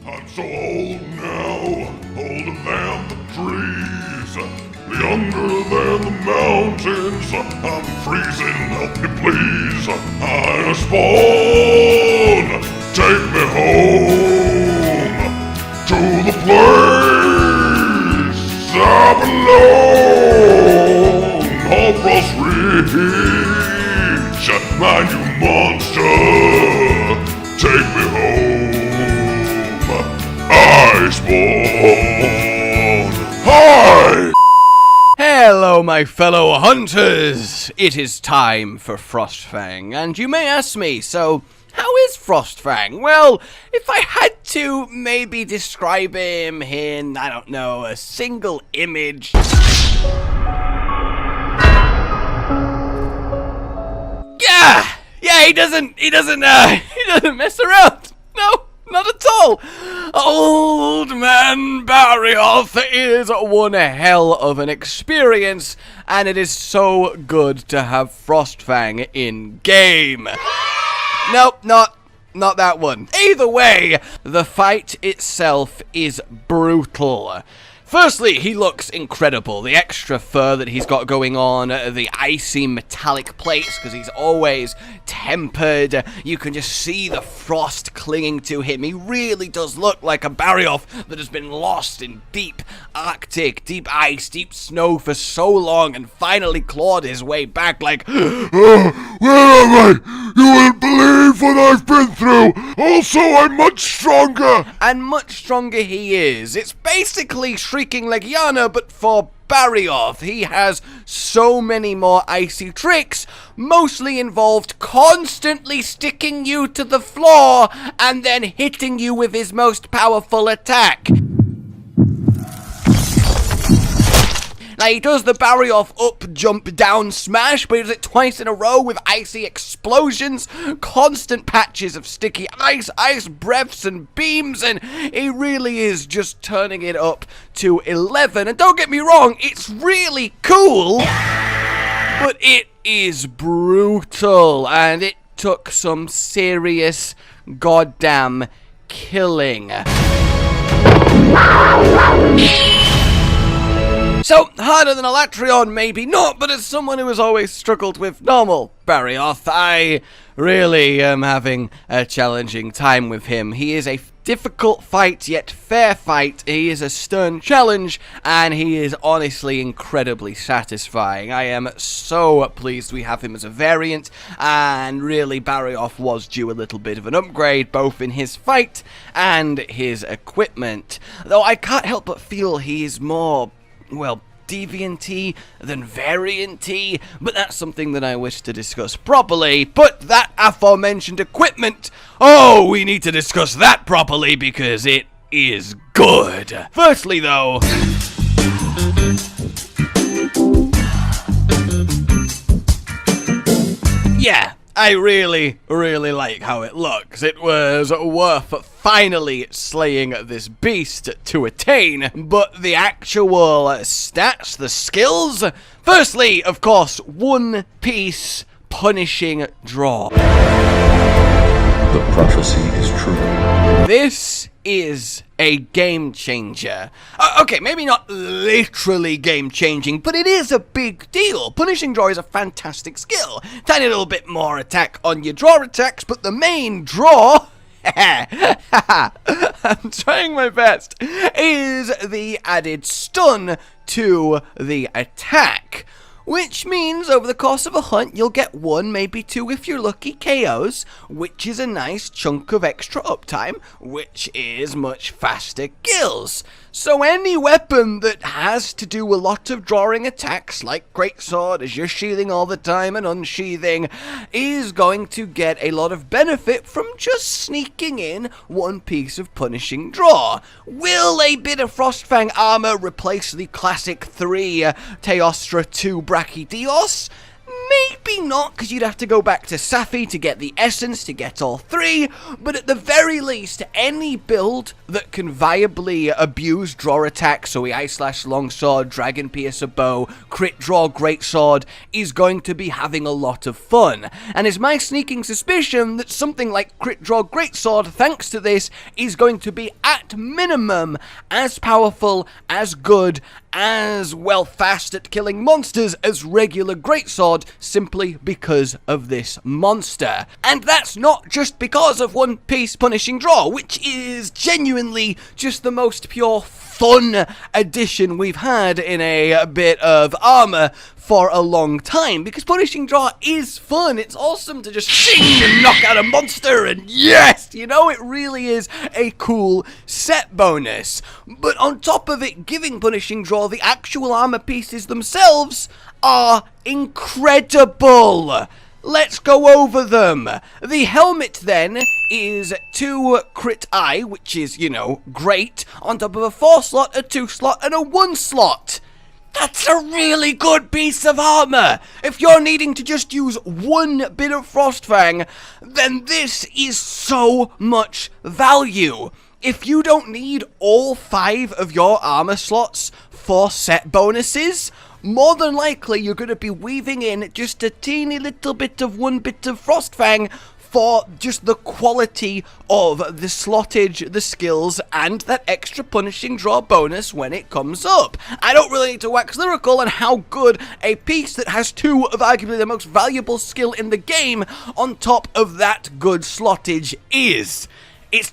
I'm so old now, older than the trees, younger than the mountains. I'm freezing, help me please. Iceborne, take me home to the place I belong. Oh, Frost Reach, my new monster, take me home. Iceborne, hi! Hello, my fellow hunters! It is time for Frostfang, and you may ask me, so how is Frostfang? Well, if I had to maybe describe him in, I don't know, a single image. Yeah, he doesn't mess around. No, not at all. Old Man Barioth is one hell of an experience, and it is so good to have Frostfang in game. Nope, not that one. Either way, the fight itself is brutal. Firstly, he looks incredible. The extra fur that he's got going on, the icy metallic plates, because he's always tempered. You can just see the frost clinging to him. He really does look like a Barioth that has been lost in deep Arctic, deep ice, deep snow for so long and finally clawed his way back like, oh, where am I? You won't believe what I've been through. Also, I'm much stronger. And much stronger he is. It's basically Shrieking Legiana, but for Barioth. He has so many more icy tricks, mostly involved constantly sticking you to the floor and then hitting you with his most powerful attack. Now, he does the Barioth up, jump, down, smash, but he does it twice in a row with icy explosions, constant patches of sticky ice, ice breaths and beams, and he really is just turning it up to 11. And don't get me wrong, it's really cool, but it is brutal, and it took some serious goddamn killing. So, harder than Elatrion, maybe not, but as someone who has always struggled with normal Barioth, I really am having a challenging time with him. He is a difficult fight, yet fair fight. He is a stern challenge, and he is honestly incredibly satisfying. I am so pleased we have him as a variant, and really Barioth was due a little bit of an upgrade, both in his fight and his equipment. Though I can't help but feel he is more, well, deviant-y than variant-y, but that's something that I wish to discuss properly. But that aforementioned equipment, oh, we need to discuss that properly because it is good. Firstly, though, yeah, I really like how it looks. It was worth finally slaying this beast to attain, but the actual stats, the skills, firstly, of course, one piece punishing draw. The prophecy is true. This is a game changer. Okay, maybe not literally game changing, but it is a big deal. Punishing draw is a fantastic skill. Tiny little bit more attack on your draw attacks, but the main draw, I'm trying my best, is the added stun to the attack. Which means over the course of a hunt, you'll get one, maybe two if you're lucky, KOs, which is a nice chunk of extra uptime, which is much faster kills. So any weapon that has to do a lot of drawing attacks, like Greatsword, as you're shielding all the time and unsheathing, is going to get a lot of benefit from just sneaking in one piece of punishing draw. Will a bit of Frostfang armor replace the classic 3 Teostra 2 Brachydios? Maybe not, because you'd have to go back to Safi to get the essence, to get all three, but at the very least, any build that can viably abuse draw attacks, so Ice Slash Longsword, Dragon Piercer Bow, Crit Draw Greatsword, is going to be having a lot of fun. And it's my sneaking suspicion that something like Crit Draw Greatsword, thanks to this, is going to be at minimum as powerful, as good, as well fast at killing monsters as regular Greatsword, simply because of this monster. And that's not just because of One Piece Punishing Draw, which is genuinely just the most pure fun addition we've had in a bit of armor for a long time, because Punishing Draw is fun. It's awesome to just sing and knock out a monster, and yes, you know, it really is a cool set bonus. But on top of it giving Punishing Draw, the actual armor pieces themselves are incredible. Let's go over them. The helmet, then, is 2 crit eye, which is, you know, great, on top of a 4 slot, a 2 slot, and a 1 slot. That's a really good piece of armor. If you're needing to just use one bit of Frostfang, then this is so much value. If you don't need all 5 of your armor slots for set bonuses, more than likely you're going to be weaving in just a teeny little bit of one bit of Frostfang for just the quality of the slottage, the skills, and that extra Punishing Draw bonus when it comes up. I don't really need to wax lyrical on how good a piece that has 2 of arguably the most valuable skill in the game on top of that good slottage is. It's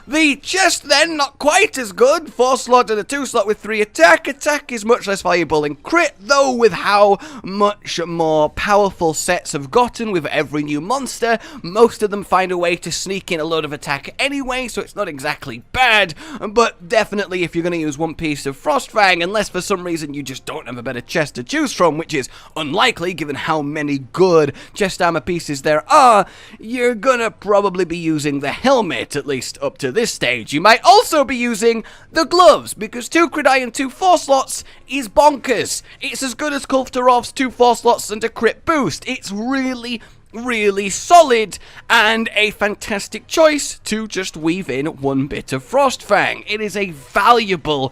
the chest then, not quite as good. 4 slot and a 2 slot with 3 attack. Attack is much less valuable in crit, though, with how much more powerful sets have gotten with every new monster. Most of them find a way to sneak in a load of attack anyway, so it's not exactly bad. But definitely, if you're going to use one piece of Frostfang, unless for some reason you just don't have a better chest to choose from, which is unlikely given how many good chest armor pieces there are, you're gonna probably be using the helmet, at least up to this stage. You might also be using the gloves, because 2 crit eye and 2 4 slots is bonkers. It's as good as Kulftarov's 2 4 slots and a crit boost. It's really solid, and a fantastic choice to just weave in one bit of Frostfang. It is a valuable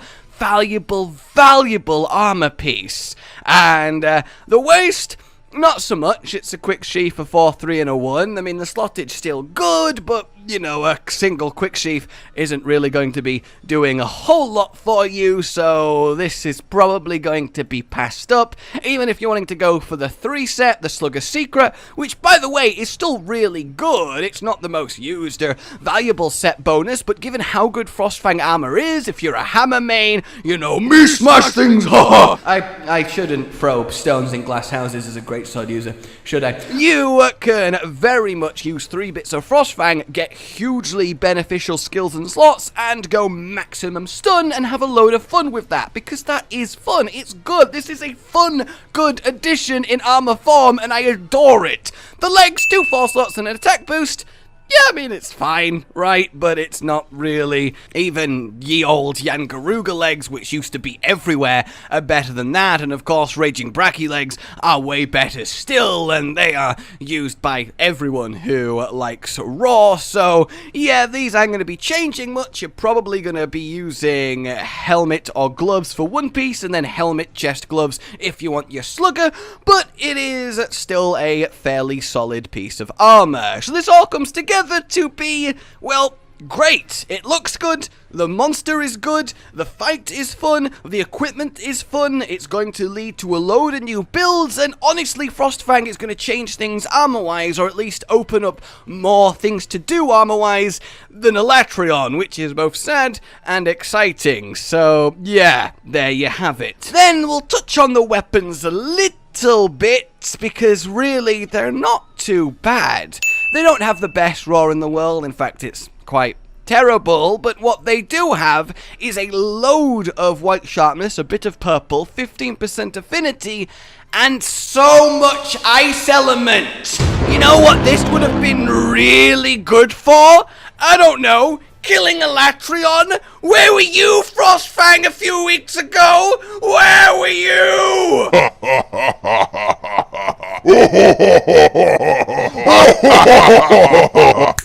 armor piece. And the waist, not so much. It's a quick sheath, a 4, 3, and a 1. I mean, the slottage still good, but, you know, a single quick sheath isn't really going to be doing a whole lot for you, so this is probably going to be passed up. Even if you're wanting to go for the 3 set, the Slugger Secret, which, by the way, is still really good. It's not the most used or valuable set bonus, but given how good Frostfang armor is, if you're a hammer main, you know, me smash things, haha! I shouldn't throw stones in glass houses as a great sword user, should I? You can very much use 3 bits of Frostfang, get hugely beneficial skills and slots, and go maximum stun and have a load of fun with that, because that is fun. It's good. This is a fun, good addition in armor form, and I adore it. The legs, 2 4 slots and an attack boost. Yeah, I mean, it's fine, right? But it's not really. Even ye old Yangaruga legs, which used to be everywhere, are better than that. And of course, Raging Bracky legs are way better still, and they are used by everyone who likes Raw. So, yeah, these aren't going to be changing much. You're probably going to be using helmet or gloves for one piece, and then helmet, chest, gloves if you want your Slugger. But it is still a fairly solid piece of armor. So this all comes together to be, well, great. It looks good, the monster is good, the fight is fun, the equipment is fun, it's going to lead to a load of new builds, and honestly, Frostfang is going to change things armor-wise, or at least open up more things to do armor-wise than Elatrion, which is both sad and exciting. So, yeah, there you have it. Then we'll touch on the weapons a little bit, because really, they're not too bad. They don't have the best roar in the world, in fact it's quite terrible, but what they do have is a load of white sharpness, a bit of purple, 15% affinity, and so much ice element. You know what this would have been really good for? I don't know. killing Elatrion? Where were you, Frostfang, a few weeks ago? Where were you?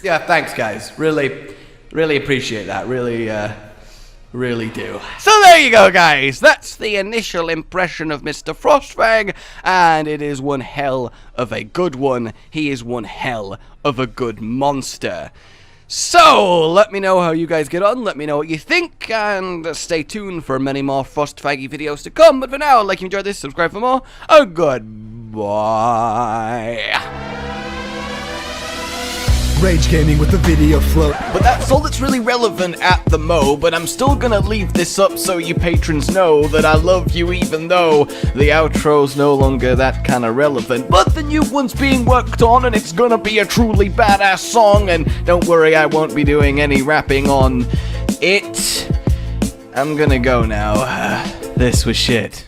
Yeah, thanks, guys. Really appreciate that. Really do. So there you go, guys. That's the initial impression of Mr. Frostfang, and it is one hell of a good one. He is one hell of a good monster. So, let me know how you guys get on, let me know what you think, and stay tuned for many more Frostfaggy videos to come. But for now, like you enjoyed this, subscribe for more. Goodbye. Rage Gaming with the video float. But that's all that's really relevant at the mo, but I'm still gonna leave this up so you patrons know that I love you even though the outro's no longer that kind of relevant. But the new one's being worked on and it's gonna be a truly badass song, and don't worry, I won't be doing any rapping on it. I'm gonna go now. This was shit.